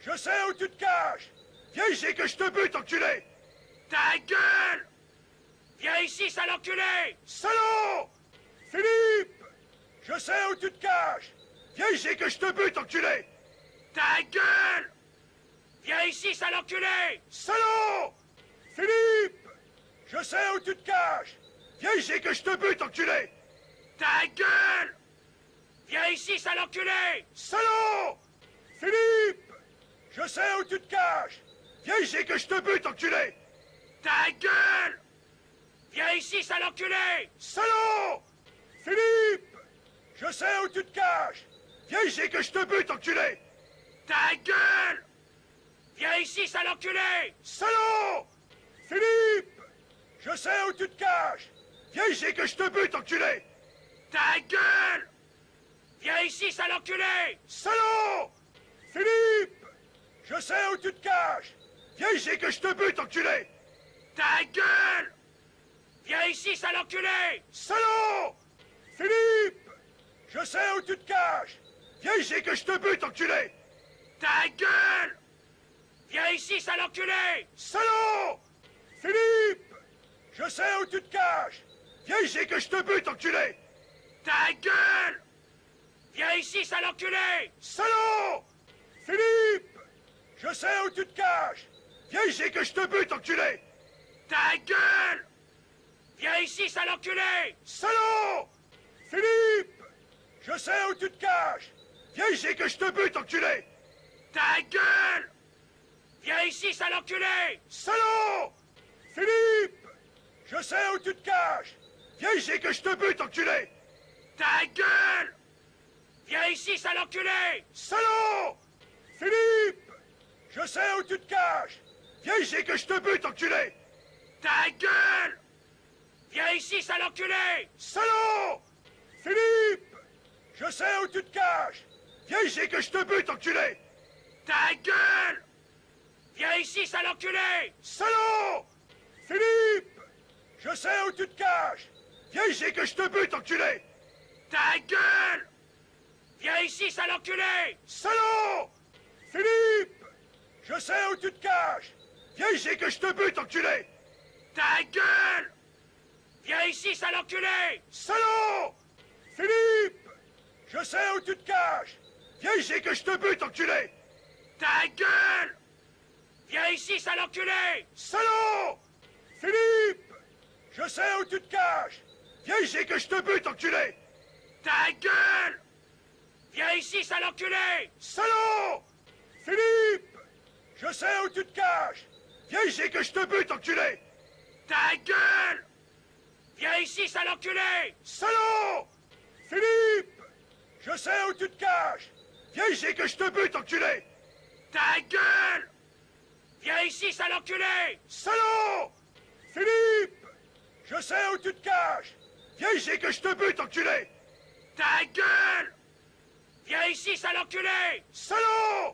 Je sais où tu te caches. Viens ici que je te bute, enculé. Ta gueule! Viens ici, sale enculé! Salaud! Philippe! Je sais où tu te caches. Viens ici que je te bute, enculé. Ta gueule! Viens ici, sale enculé! Salaud! Philippe! Je sais où tu te caches. Viens ici que je te bute, enculé. Ta gueule! Viens ici, sale enculé! Salaud! Philippe! Je sais où tu te caches. Viens ici que je te bute, enculé. Ta gueule! Viens ici, sale enculé! Salaud! Philippe! Je sais où tu te caches. Viens ici que je te bute, enculé. Ta gueule! Viens ici, sale enculé! Salaud! Philippe! Je sais où tu te caches. Viens ici que je te bute, enculé. Ta gueule! Viens ici, sale enculé! Salaud! Philippe! Je sais où tu te caches. Viens ici que je te bute, enculé. Ta gueule! Viens ici, sale enculé! Salaud! Philippe! Je sais où tu te caches. Viens ici que je te bute, enculé. Ta gueule! Viens ici, sale enculé! Salaud! Philippe! Je sais où tu te caches. Viens ici que je te bute, enculé. Ta gueule! Viens ici, sale enculé! Salaud! Philippe! Je sais où tu te caches. Viens ici que je te bute, enculé. Ta gueule! Viens ici, sale enculé! Salaud! Philippe! Je sais où tu te caches. Viens ici que je te bute, enculé. Ta gueule! Viens ici, sale enculé! Salaud! Philippe! Je sais où tu te caches. Viens ici que je te bute, enculé. Ta gueule! Viens ici, sale enculé! Salaud! Philippe! Je sais où tu te caches. Viens ici que je te bute, enculé. Ta gueule! Viens ici, sale enculé! Salaud! Philippe! Je sais où tu te caches. Viens ici que je te bute, enculé. Ta gueule! Viens ici, sale enculé! Salaud! Philippe! Je sais où tu te caches. Viens ici que je te bute, enculé. Ta gueule! Viens ici, sale enculé! Salaud! Philippe! Je sais où tu te caches. Viens ici que je te bute, enculé. Ta gueule! Viens ici, sale enculé! Salaud! Philippe! Je sais où tu te caches. Viens ici que je te bute, enculé. Ta gueule! Viens ici, sale enculé! Salaud! Philippe! Je sais où tu te caches. Viens ici que je te bute, enculé. Ta gueule! Viens ici, sale enculé! Salaud! Philippe! Je sais où tu te caches. Viens ici que je te bute, enculé. Ta gueule! Viens ici, sale enculé! Salaud! Philippe! Je sais où tu te caches. Viens ici que je te bute, enculé. Ta gueule! Viens ici, sale enculé! Salaud! Philippe! Je sais où tu te caches. Viens ici que je te bute, enculé. Ta gueule! Viens ici, sale enculé! Salaud!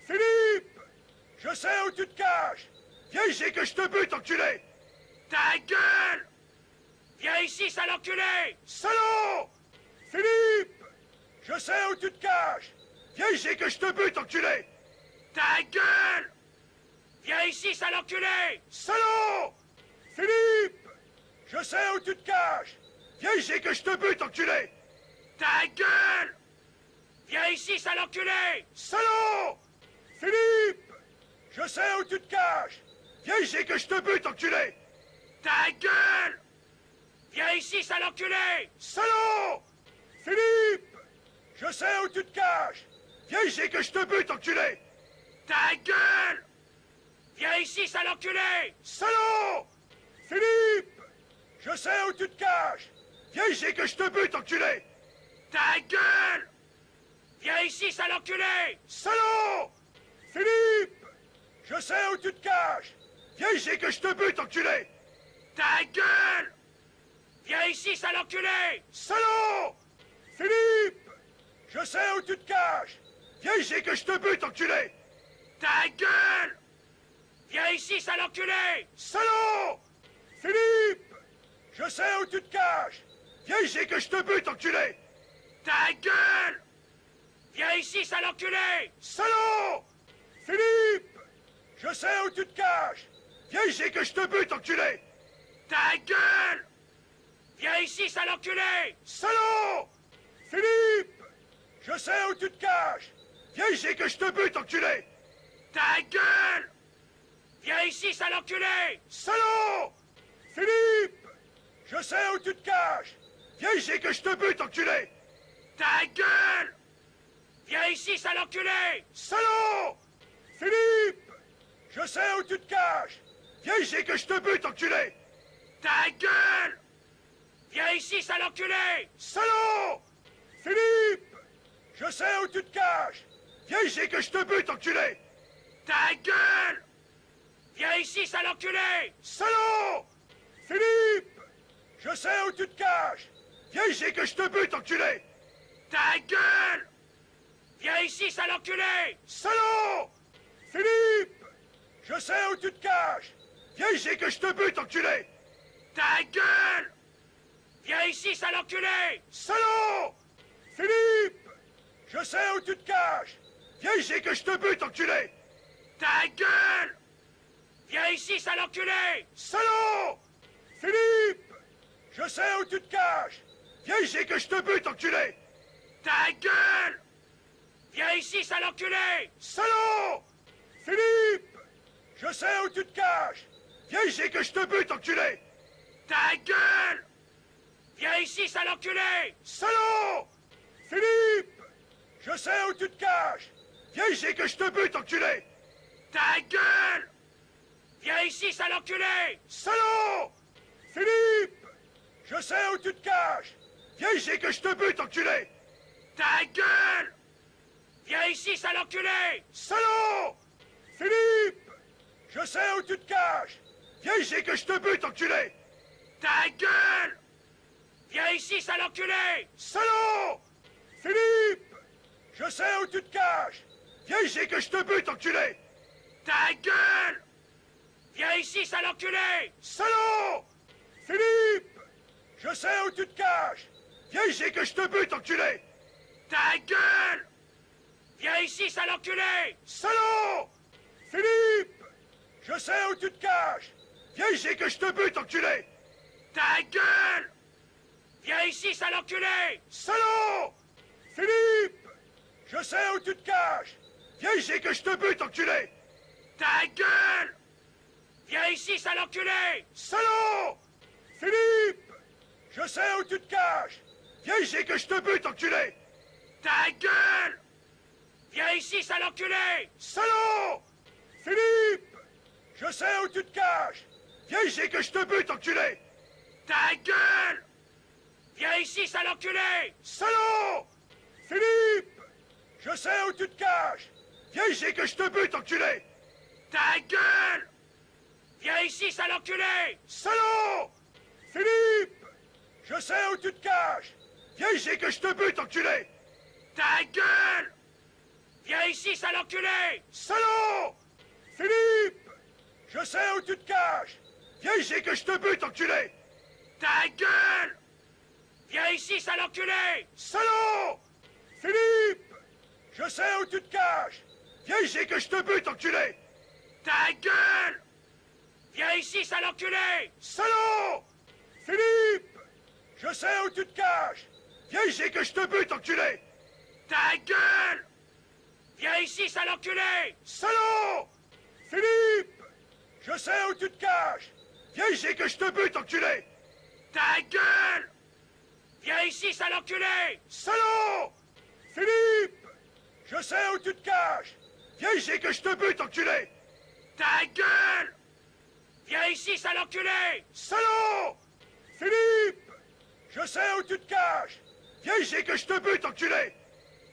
Philippe! Je sais où tu te caches. Viens ici que je te bute, enculé. Ta gueule! Viens ici, sale enculé! Salaud! Philippe! Je sais où tu te caches. Viens ici que je te bute, enculé. Ta gueule! Viens ici, sale enculé! Salaud! Philippe! Je sais où tu te caches. Viens ici que je te bute, enculé. Ta gueule! Viens ici, sale enculé! Salaud! Philippe! Je sais où tu te caches. Viens ici que je te bute, enculé. Ta gueule! Viens ici, sale enculé! Salaud! Philippe! Je sais où tu te caches. Viens ici que je te bute, enculé. Ta gueule! Viens ici, sale enculé! Salaud! Philippe! Je sais où tu te caches. Viens ici que je te bute, enculé. Ta gueule! Viens ici, sale enculé! Salaud! Philippe! Je sais où tu te caches. Viens ici que je te bute, enculé. Ta gueule! Viens ici, sale enculé! Salaud! Philippe! Je sais où tu te caches. Viens ici que je te bute, enculé. Ta gueule! Viens ici, sale enculé! Salaud! Philippe! Je sais où tu te caches. Viens ici que je te bute, enculé. Ta gueule! Viens ici, sale enculé! Salaud! Philippe! Je sais où tu te caches! Viens ici que je te bute, enculé! Ta gueule! Viens ici, sale enculé! Salaud! Philippe! Je sais où tu te caches! Viens ici que je te bute, enculé! Ta gueule! Viens ici, sale enculé! Salaud! Philippe! Je sais où tu te caches! Viens ici que je te bute, enculé! Ta gueule! Viens ici, sale enculé! Salaud! Philippe! Je sais où tu te caches! Viens ici que je te bute, enculé! Ta gueule! Viens ici, sale enculé! Salaud! Philippe! Je sais où tu te caches! Viens ici que je te bute, enculé! Ta gueule! Viens ici, sale enculé! Salaud! Philippe! Je sais où tu te caches! Viens ici que je te bute, enculé! Ta gueule! Viens ici, sale enculé! Salaud! Philippe! Je sais où tu te caches! Viens ici que je te bute, enculé! Ta gueule! Viens ici, sale enculé! Salaud! Philippe! Je sais où tu te caches! Viens ici que je te bute, enculé! Ta gueule! Viens ici, sale enculé! Salaud! Philippe! Je sais où tu te caches! Viens ici que je te bute, enculé! Ta gueule! Viens ici, sale enculé! Salaud! Philippe! Je sais où tu te caches! Viens ici que je te bute, enculé! Ta gueule! Viens ici, sale enculé! Salaud! Philippe! Je sais où tu te caches! Viens ici que je te bute, enculé! Ta gueule! Viens ici, sale enculé! Salaud! Philippe! Je sais où tu te caches! Viens ici que je te bute, enculé! Ta gueule! Viens ici, sale enculé! Salaud! Philippe! Je sais où tu te caches! Viens ici que je te bute, enculé! Ta gueule! Viens ici, sale enculé! Salaud! Philippe! Je sais où tu te caches! Viens ici que je te bute, enculé! Ta gueule! Viens ici, sale enculé! Salaud! Philippe! Je sais où tu te caches! Viens ici que je te bute, enculé! Ta gueule! Viens ici, sale enculé! Salaud! Philippe! Je sais où tu te caches! Viens ici que je te bute, enculé! Ta gueule! Viens ici, sale enculé! Salaud! Philippe! Je sais où tu te caches! Viens ici que je te bute, enculé! Ta gueule! Viens ici, sale enculé! Salaud! Philippe! Je sais où tu te caches! Viens ici que je te bute, enculé! Ta gueule! Viens ici, sale enculé! Salaud! Philippe! Je sais où tu te caches! Viens ici que je te bute, enculé! Ta gueule! Viens ici, sale enculé! Salaud! Philippe! Je sais où tu te caches! Viens ici que je te bute, enculé! Ta gueule! Viens ici, sale enculé! Salaud! Philippe! Je sais où tu te caches! Viens ici que je te bute, enculé! Ta gueule! Viens ici, sale enculé! Salaud! Philippe! Je sais où tu te caches! Viens ici que je te bute, enculé! Ta gueule! Viens ici, sale enculé! Salaud! Philippe! Je sais où tu te caches! Viens ici que je te bute, enculé! Ta gueule! Viens ici, sale enculé! Salaud! Philippe! Je sais où tu te caches! Viens ici que je te bute, enculé! Ta gueule! Viens ici, sale enculé! Salaud! Philippe! Je sais où tu te caches! Viens ici que je te bute, enculé! Ta gueule! Viens ici, sale enculé! Salaud! Philippe! Je sais où tu te caches! Viens ici que je te bute, enculé! Ta gueule! Viens ici, sale enculé! Salaud! Philippe! Je sais où tu te caches! Viens ici que je te bute, enculé!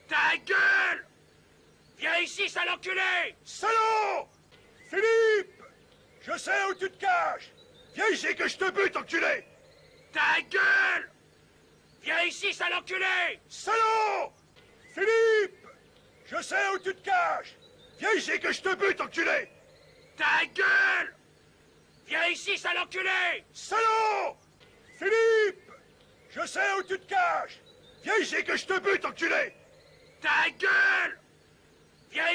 Ta gueule! Viens ici, sale enculé! Salaud! Philippe! Je sais où tu te caches! Viens ici que je te bute, enculé! Ta gueule! Viens ici, sale enculé! Salaud! Philippe! Je sais où tu te caches! Viens ici que je te bute, enculé! Ta gueule! Viens ici, sale enculé! Salaud! Philippe! Je sais où tu te caches! Viens ici que je te bute, enculé! Ta gueule! Viens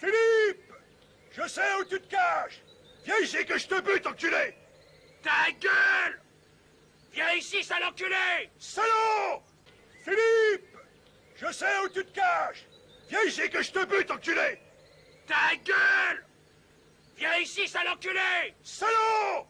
Philippe! Je sais où tu te caches! Viens ici que je te bute, enculé! Ta gueule! Viens ici, sale enculé! Salaud! Philippe! Je sais où tu te caches! Viens ici que je te bute, enculé! Ta gueule! Viens ici, sale enculé! Salaud!